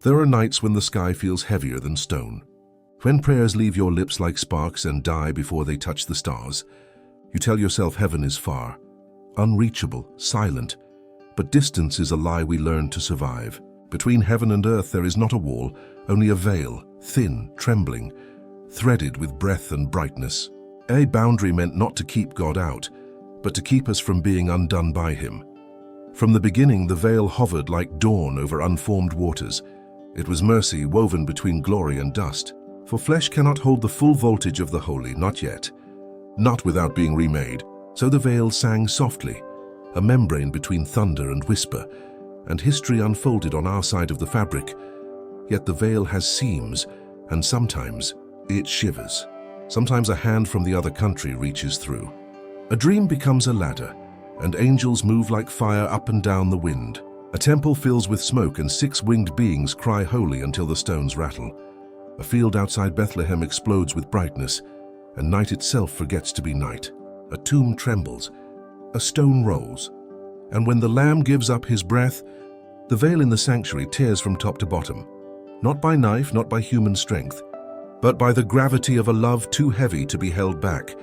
There are nights when the sky feels heavier than stone. When prayers leave your lips like sparks and die before they touch the stars, you tell yourself heaven is far, unreachable, silent. But distance is a lie we learn to survive. Between heaven and earth there is not a wall, only a veil, thin, trembling, threaded with breath and brightness. A boundary meant not to keep God out, but to keep us from being undone by him. From the beginning, the veil hovered like dawn over unformed waters. It was mercy woven between glory and dust. For flesh cannot hold the full voltage of the holy, not yet. Not without being remade. So the veil sang softly, a membrane between thunder and whisper, and history unfolded on our side of the fabric. Yet the veil has seams, and sometimes it shivers. Sometimes a hand from the other country reaches through. A dream becomes a ladder, and angels move like fire up and down the wind. A temple fills with smoke, and 6-winged beings cry holy until the stones rattle. A field outside Bethlehem explodes with brightness, and night itself forgets to be night. A tomb trembles, a stone rolls, and when the Lamb gives up his breath, the veil in the sanctuary tears from top to bottom, not by knife, not by human strength, but by the gravity of a love too heavy to be held back.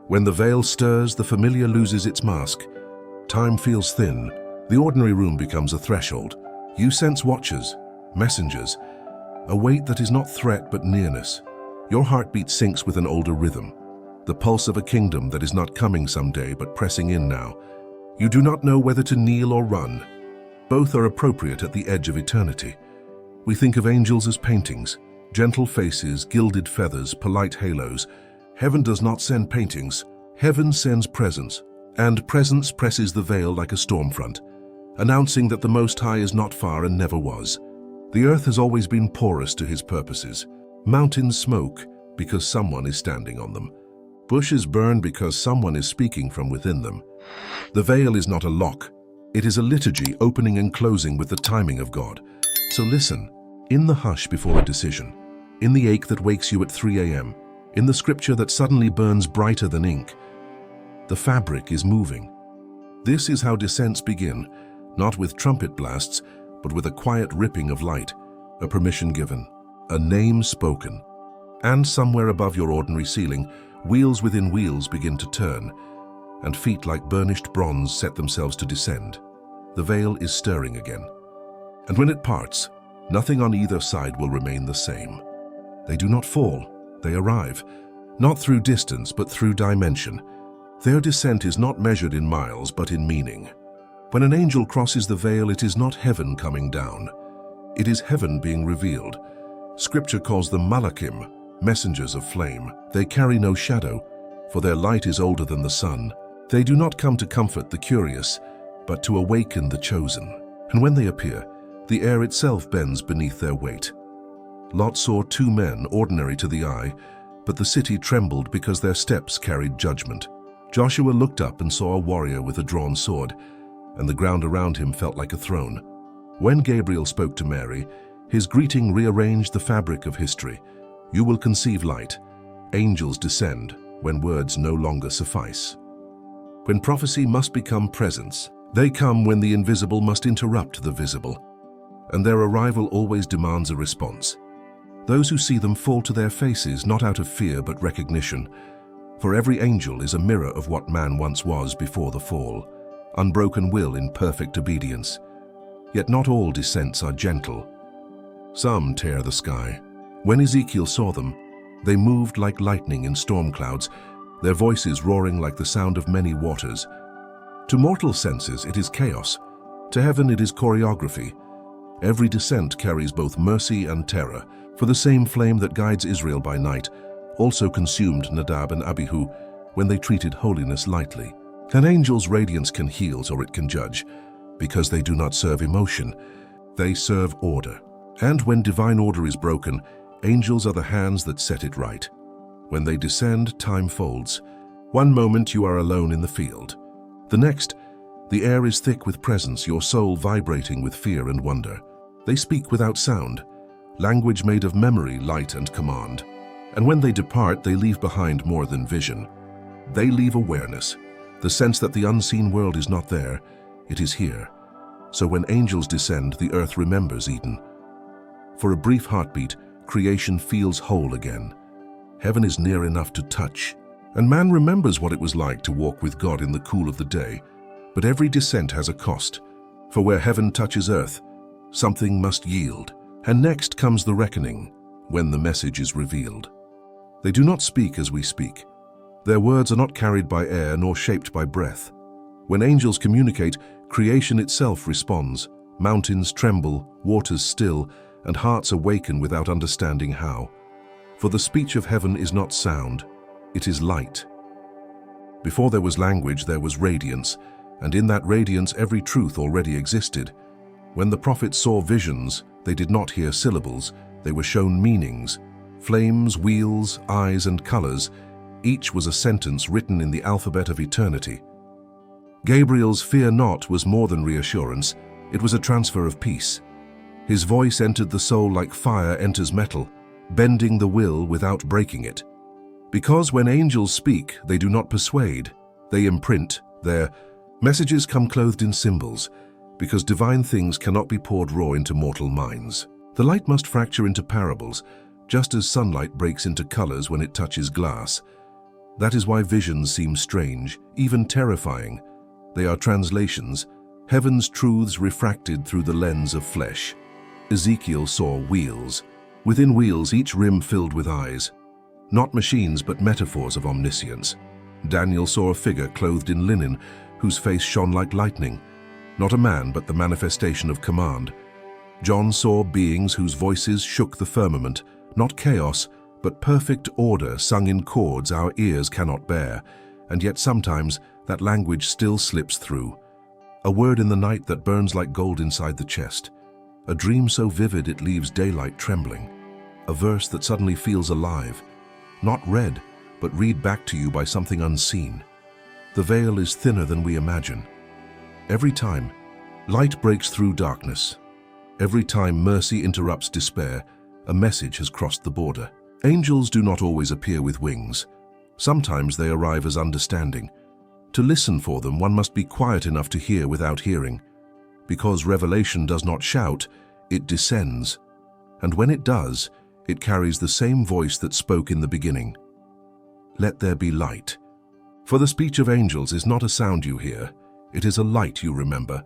When the veil stirs, the familiar loses its mask. Time feels thin. The ordinary room becomes a threshold. You sense watchers, messengers, a weight that is not threat but nearness. Your heartbeat syncs with an older rhythm, the pulse of a kingdom that is not coming someday but pressing in now. You do not know whether to kneel or run. Both are appropriate at the edge of eternity. We think of angels as paintings, gentle faces, gilded feathers, polite halos. Heaven does not send paintings. Heaven sends presence, and presence presses the veil like a storm front, announcing that the Most High is not far and never was. The earth has always been porous to his purposes. Mountains smoke because someone is standing on them. Bushes burn because someone is speaking from within them. The veil is not a lock. It is a liturgy opening and closing with the timing of God. So listen, in the hush before a decision, in the ache that wakes you at 3 a.m., in the scripture that suddenly burns brighter than ink, the fabric is moving. This is how descents begin, not with trumpet blasts, but with a quiet ripping of light, a permission given, a name spoken. And somewhere above your ordinary ceiling, wheels within wheels begin to turn, and feet like burnished bronze set themselves to descend. The veil is stirring again. And when it parts, nothing on either side will remain the same. They do not fall, they arrive, not through distance but through dimension. Their descent is not measured in miles but in meaning. When an angel crosses the veil, it is not heaven coming down. It is heaven being revealed. Scripture calls them malachim, messengers of flame. They carry no shadow, for their light is older than the sun. They do not come to comfort the curious, but to awaken the chosen. And when they appear, the air itself bends beneath their weight. Lot saw 2 men, ordinary to the eye, but the city trembled because their steps carried judgment. Joshua looked up and saw a warrior with a drawn sword, and the ground around him felt like a throne. When Gabriel spoke to Mary, his greeting rearranged the fabric of history. You will conceive light. Angels descend when words no longer suffice. When prophecy must become presence, they come when the invisible must interrupt the visible, and their arrival always demands a response. Those who see them fall to their faces, not out of fear but recognition, for every angel is a mirror of what man once was before the fall, unbroken will in perfect obedience. Yet not all descents are gentle. Some tear the sky. When Ezekiel saw them, they moved like lightning in storm clouds, their voices roaring like the sound of many waters. To mortal senses it is chaos. To heaven it is choreography. Every descent carries both mercy and terror, for the same flame that guides Israel by night also consumed Nadab and Abihu when they treated holiness lightly. An angel's radiance can heal or it can judge, because they do not serve emotion, they serve order. And when divine order is broken, angels are the hands that set it right. When they descend, time folds. One moment you are alone in the field. The next, the air is thick with presence, your soul vibrating with fear and wonder. They speak without sound, language made of memory, light, and command. And when they depart, they leave behind more than vision. They leave awareness, the sense that the unseen world is not there, it is here. So when angels descend, the earth remembers Eden. For a brief heartbeat, creation feels whole again. Heaven is near enough to touch, and man remembers what it was like to walk with God in the cool of the day. But every descent has a cost, for where heaven touches earth, something must yield. And next comes the reckoning, when the message is revealed. They do not speak as we speak. Their words are not carried by air nor shaped by breath. When angels communicate, creation itself responds. Mountains tremble, waters still, and hearts awaken without understanding how. For the speech of heaven is not sound, it is light. Before there was language, there was radiance, and in that radiance every truth already existed. When the prophets saw visions, they did not hear syllables, they were shown meanings. Flames, wheels, eyes, and colors, each was a sentence written in the alphabet of eternity. Gabriel's "fear not" was more than reassurance, it was a transfer of peace. His voice entered the soul like fire enters metal, bending the will without breaking it. Because when angels speak, they do not persuade, they imprint. Their messages come clothed in symbols, because divine things cannot be poured raw into mortal minds. The light must fracture into parables, just as sunlight breaks into colors when it touches glass. That is why visions seem strange, even terrifying. They are translations, heaven's truths refracted through the lens of flesh. Ezekiel saw wheels. Within wheels, each rim filled with eyes. Not machines, but metaphors of omniscience. Daniel saw a figure clothed in linen, whose face shone like lightning. Not a man, but the manifestation of command. John saw beings whose voices shook the firmament, not chaos, but perfect order sung in chords our ears cannot bear, and yet sometimes that language still slips through. A word in the night that burns like gold inside the chest. A dream so vivid it leaves daylight trembling. A verse that suddenly feels alive. Not read, but read back to you by something unseen. The veil is thinner than we imagine. Every time, light breaks through darkness. Every time mercy interrupts despair, a message has crossed the border. Angels do not always appear with wings. Sometimes they arrive as understanding. To listen for them, one must be quiet enough to hear without hearing. Because revelation does not shout, it descends. And when it does, it carries the same voice that spoke in the beginning. Let there be light. For the speech of angels is not a sound you hear, it is a light you remember.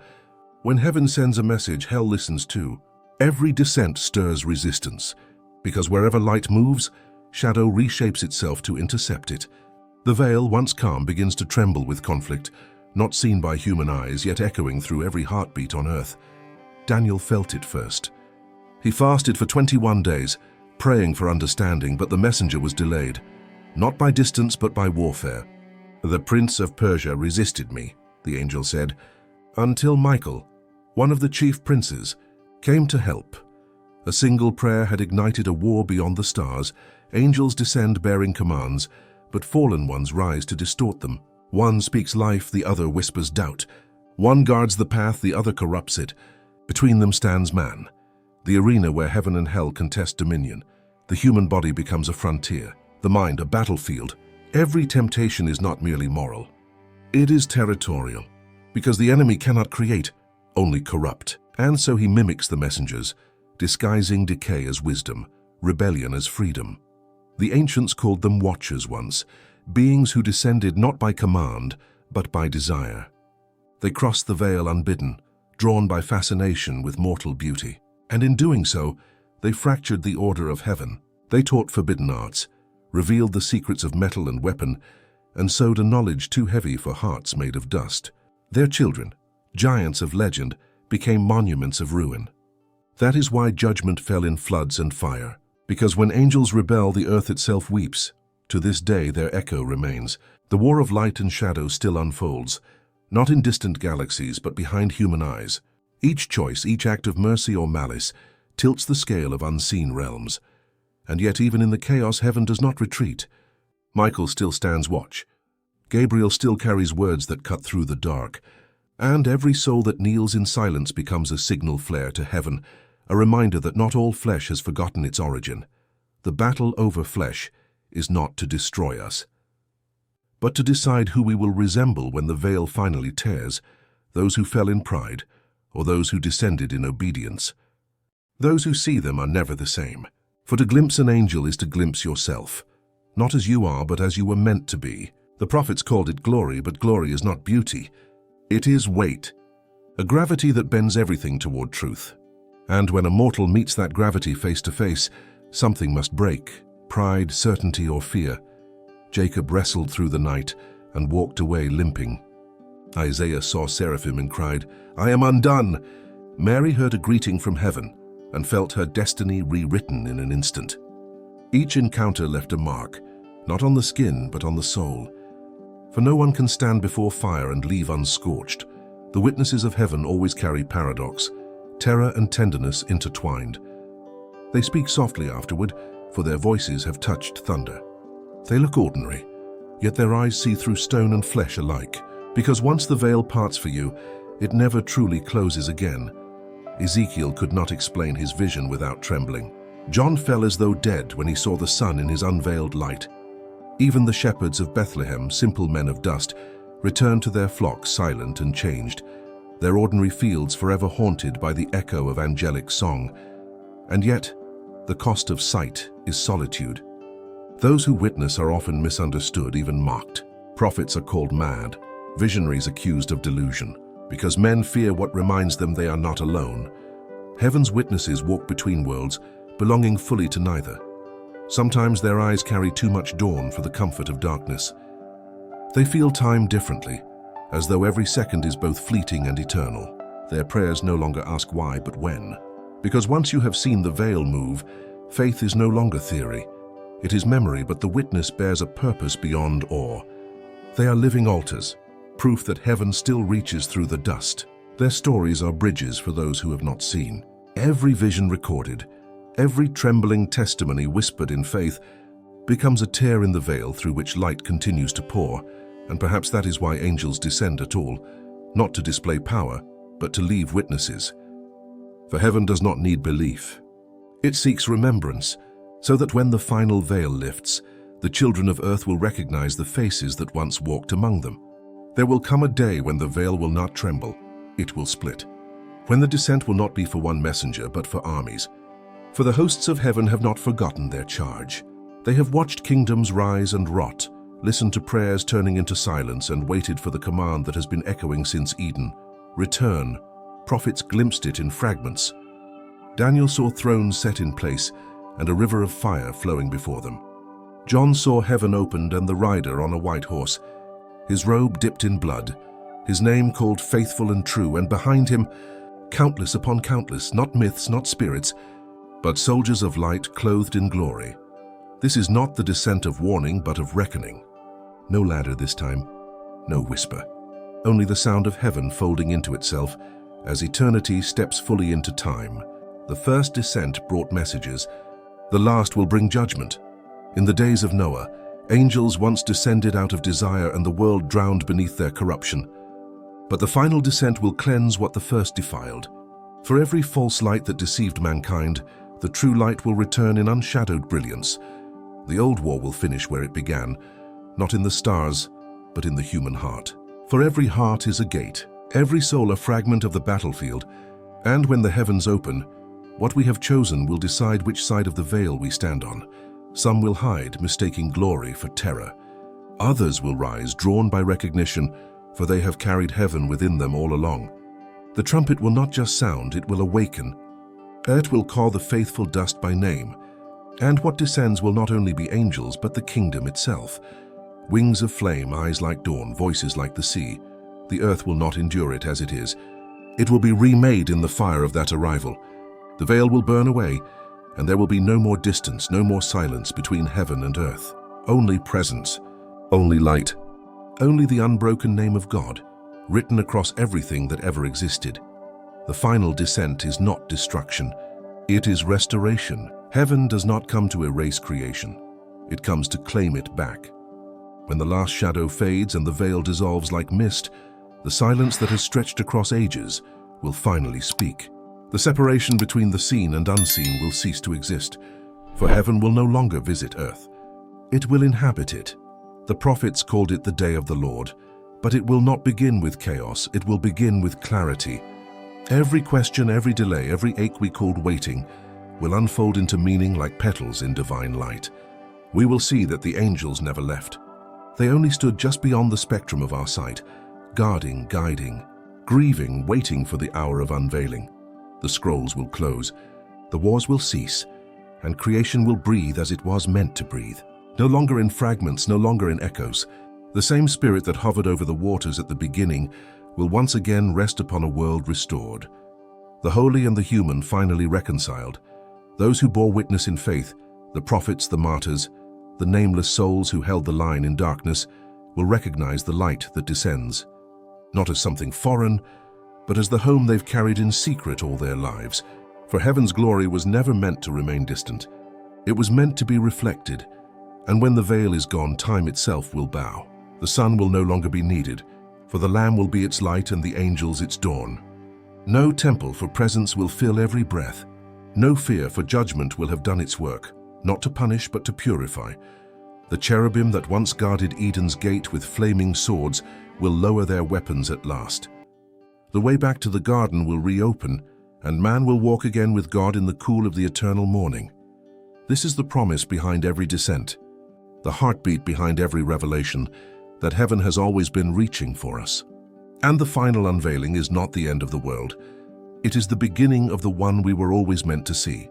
When heaven sends a message, hell listens too. Every descent stirs resistance, because wherever light moves, shadow reshapes itself to intercept it. The veil, once calm, begins to tremble with conflict, not seen by human eyes, yet echoing through every heartbeat on earth. Daniel felt it first. He fasted for 21 days, praying for understanding, but the messenger was delayed, not by distance but by warfare. The prince of Persia resisted me, the angel said, until Michael, one of the chief princes, came to help. A single prayer had ignited a war beyond the stars. Angels descend bearing commands, but fallen ones rise to distort them. One speaks life, the other whispers doubt. One guards the path, the other corrupts it. Between them stands man, the arena where heaven and hell contest dominion. The human body becomes a frontier, the mind a battlefield. Every temptation is not merely moral. It is territorial, because the enemy cannot create, only corrupt. And so he mimics the messengers, disguising decay as wisdom, rebellion as freedom. The ancients called them watchers once, beings who descended not by command, but by desire. They crossed the veil unbidden, drawn by fascination with mortal beauty. And in doing so, they fractured the order of heaven. They taught forbidden arts, revealed the secrets of metal and weapon, and sowed a knowledge too heavy for hearts made of dust. Their children, giants of legend, became monuments of ruin. That is why judgment fell in floods and fire, because when angels rebel, the earth itself weeps. To this day, their echo remains. The war of light and shadow still unfolds, not in distant galaxies, but behind human eyes. Each choice, each act of mercy or malice, tilts the scale of unseen realms. And yet, even in the chaos, heaven does not retreat. Michael still stands watch. Gabriel still carries words that cut through the dark. And every soul that kneels in silence becomes a signal flare to heaven, a reminder that not all flesh has forgotten its origin. The battle over flesh is not to destroy us, but to decide who we will resemble when the veil finally tears, those who fell in pride or those who descended in obedience. Those who see them are never the same. For to glimpse an angel is to glimpse yourself, not as you are, but as you were meant to be. The prophets called it glory, but glory is not beauty. It is weight, a gravity that bends everything toward truth. And when a mortal meets that gravity face to face, something must break, pride, certainty, or fear. Jacob wrestled through the night and walked away limping. Isaiah saw seraphim and cried, "I am undone." Mary heard a greeting from heaven and felt her destiny rewritten in an instant. Each encounter left a mark, not on the skin, but on the soul. For no one can stand before fire and leave unscorched. The witnesses of heaven always carry paradox, terror and tenderness intertwined. They speak softly afterward, for their voices have touched thunder. They look ordinary, yet their eyes see through stone and flesh alike, because once the veil parts for you, it never truly closes again. Ezekiel could not explain his vision without trembling. John fell as though dead when he saw the sun in his unveiled light. Even the shepherds of Bethlehem, simple men of dust, returned to their flocks silent and changed, their ordinary fields forever haunted by the echo of angelic song. And yet, the cost of sight is solitude. Those who witness are often misunderstood, even mocked. Prophets are called mad, visionaries accused of delusion, because men fear what reminds them they are not alone. Heaven's witnesses walk between worlds, belonging fully to neither. Sometimes their eyes carry too much dawn for the comfort of darkness. They feel time differently, as though every second is both fleeting and eternal. Their prayers no longer ask why, but when. Because once you have seen the veil move, faith is no longer theory. It is memory, but the witness bears a purpose beyond awe. They are living altars, proof that heaven still reaches through the dust. Their stories are bridges for those who have not seen. Every vision recorded, every trembling testimony whispered in faith, becomes a tear in the veil through which light continues to pour, and perhaps that is why angels descend at all, not to display power, but to leave witnesses. For heaven does not need belief. It seeks remembrance, so that when the final veil lifts, the children of earth will recognize the faces that once walked among them. There will come a day when the veil will not tremble, it will split. When the descent will not be for one messenger, but for armies. For the hosts of heaven have not forgotten their charge. They have watched kingdoms rise and rot, listened to prayers turning into silence, and waited for the command that has been echoing since Eden. Return. Prophets glimpsed it in fragments. Daniel saw thrones set in place and a river of fire flowing before them. John saw heaven opened and the rider on a white horse, his robe dipped in blood, his name called Faithful and True, and behind him, countless upon countless, not myths, not spirits, but soldiers of light clothed in glory. This is not the descent of warning, but of reckoning. No ladder this time, no whisper, only the sound of heaven folding into itself as eternity steps fully into time. The first descent brought messages, the last will bring judgment. In the days of Noah, angels once descended out of desire and the world drowned beneath their corruption. But the final descent will cleanse what the first defiled. For every false light that deceived mankind, the true light will return in unshadowed brilliance. The old war will finish where it began, not in the stars, but in the human heart. For every heart is a gate, every soul a fragment of the battlefield, and when the heavens open, what we have chosen will decide which side of the veil we stand on. Some will hide, mistaking glory for terror. Others will rise, drawn by recognition, for they have carried heaven within them all along. The trumpet will not just sound, it will awaken. Earth will call the faithful dust by name. And what descends will not only be angels, but the kingdom itself. Wings of flame, eyes like dawn, voices like the sea. The earth will not endure it as it is. It will be remade in the fire of that arrival. The veil will burn away, and there will be no more distance, no more silence between heaven and earth. Only presence, only light, only the unbroken name of God, written across everything that ever existed. The final descent is not destruction, it is restoration. Heaven does not come to erase creation, it comes to claim it back. When the last shadow fades and the veil dissolves like mist, the silence that has stretched across ages will finally speak. The separation between the seen and unseen will cease to exist, for heaven will no longer visit earth. It will inhabit it. The prophets called it the day of the Lord, but it will not begin with chaos, it will begin with clarity. Every question, every delay, every ache we called waiting will unfold into meaning like petals in divine light. We will see that the angels never left. They only stood just beyond the spectrum of our sight, guarding, guiding, grieving, waiting for the hour of unveiling. The scrolls will close, the wars will cease, and creation will breathe as it was meant to breathe. No longer in fragments, no longer in echoes. The same spirit that hovered over the waters at the beginning will once again rest upon a world restored. The holy and the human finally reconciled. Those who bore witness in faith, the prophets, the martyrs, the nameless souls who held the line in darkness, will recognize the light that descends, not as something foreign, but as the home they've carried in secret all their lives. For heaven's glory was never meant to remain distant. It was meant to be reflected, and when the veil is gone, time itself will bow. The sun will no longer be needed, for the Lamb will be its light and the angels its dawn. No temple for presence will fill every breath. No fear for judgment will have done its work, not to punish but to purify. The cherubim that once guarded Eden's gate with flaming swords will lower their weapons at last. The way back to the garden will reopen, and man will walk again with God in the cool of the eternal morning. This is the promise behind every descent, the heartbeat behind every revelation, that heaven has always been reaching for us. And the final unveiling is not the end of the world. It is the beginning of the one we were always meant to see.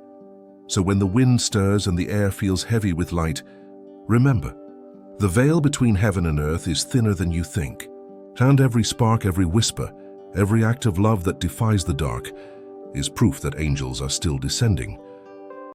So when the wind stirs and the air feels heavy with light, remember, the veil between heaven and earth is thinner than you think. And every spark, every whisper, every act of love that defies the dark is proof that angels are still descending.